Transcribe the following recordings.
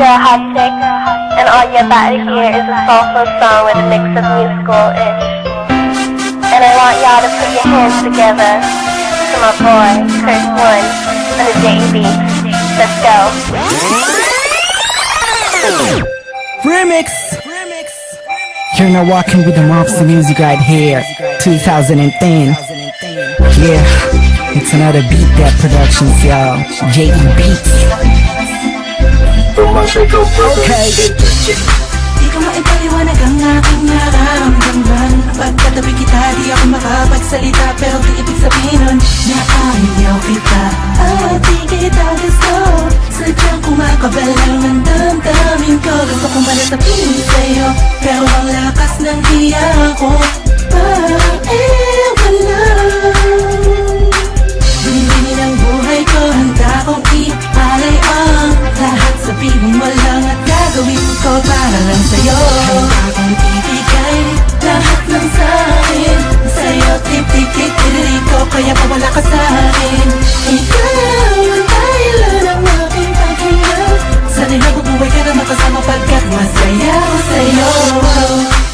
girl Hot Chick, and all you're about to hear is a soulful song with a mix of musical-ish. And I want y'all to put your hands together to my boy, Kurt One, and the JB. Let's go. Remix! You're now walking with the Mopsy music right here, 2010. Yeah, it's another Beat That Productions, y'all. JD Beats. Okay. Di ko maipaliwanag ang aking nararamdaman. Pagkatabi kita, di ako makapagsalita, pero di ibig sabihin nun na ayaw kita at di kita gusto. Sadyang kumakabalang ng damdamin ko. Gusto kong malatapin sa'yo, pero ang lakas ng hiya ko parang ewan lang. Binibini ng buhay ko, handa kong ialay ang lahat. Sabihin mo lang at gagawin ko para lang sa'yo. Handa kong ibigay lahat ng sa'kin sa'yo, tip-tip-tip-tiri ko, kaya pawala ka sa'kin. Ikaw ang dahilan ng aking paghinga. Sana'y nabubuhay ka na makasama pagkat masaya ko sa'yo.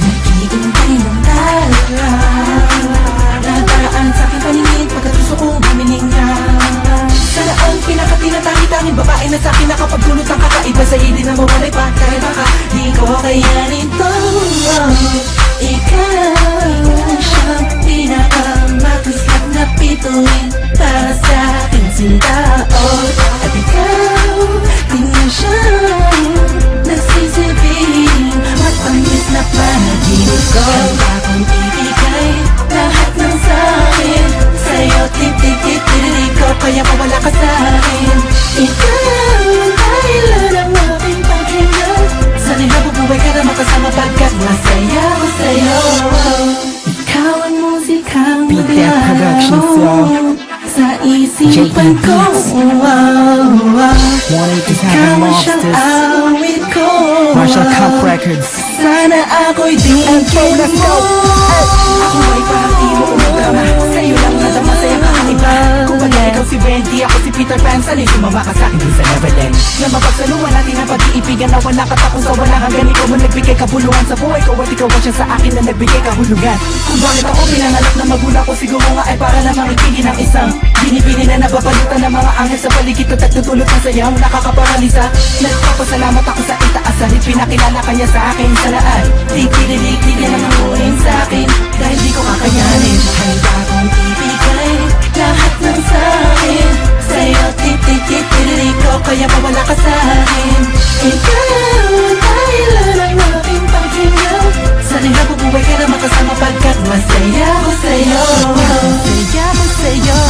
Nag-iintay ng tala, nadaraan sa'king paningin pagkat gusto kong humininga. Sana ang pinakatinatangin-tangin babae na sa'kin nakapagdulot ng kakaiba sa hindi na mawalay pa. Dahil baka di ko kayanin to. Ikaw siyang pinakamatuslap na pituin para sa aking sintaon. At ikaw din na siyang nagsisibing matamis na panaginip ko. Handa kong ibigay lahat ng sa'kin sa'yo, tip-tip-tip-tiri ko, kaya mawala ka sa'kin. Ikaw ang dahilan ng aking paghinga. Sana'y nabubuhay ka na makasama pagkat masaya ko sa'yo. Ikaw ang musikang Beat That Productions, y'all. sa isipan ko. Ikaw ang siyang awit ko. Marshall Cup Records. Sana ako'y dinigin mo. Ako ay parang di mo umagrama. Sa'yo lang nadama sa'yo kakaiba. Kung baga ikaw si Bendy, ako si Peter Pan. Sana'y sumama ka sa'kin din sa Neverland. Na mapagsaluhan natin ang pag-iibigan na wala katapos sa walang hanggan. Ikaw mo nagbigay kabuluhan sa buhay ko at ikaw ang siya sa akin na nagbigay kahulugan. Kung bakit ako pinanganak na magulang ko, siguro nga ay para lamang ipigin ang isang binibini na nababalutan ng mga angel sa paligid at nagtutulog na sayang nakakaparalisa. Nagpapasalamat ako sa itaas dahil pinakilala kanya sa akin sa lahat. Di niya naman uhin sa akin dahil di ko kakayanin. Handa kong ibigay lahat ng sa'kin sa'yo, tip-tip-tip-tiri ko, kaya mawala ka sa'kin. Ikaw ang dahilan ng aking paghinga. Sana'y nabubuhay ka na makasama pagkat masaya ko sa'yo. Masaya ko sa'yo.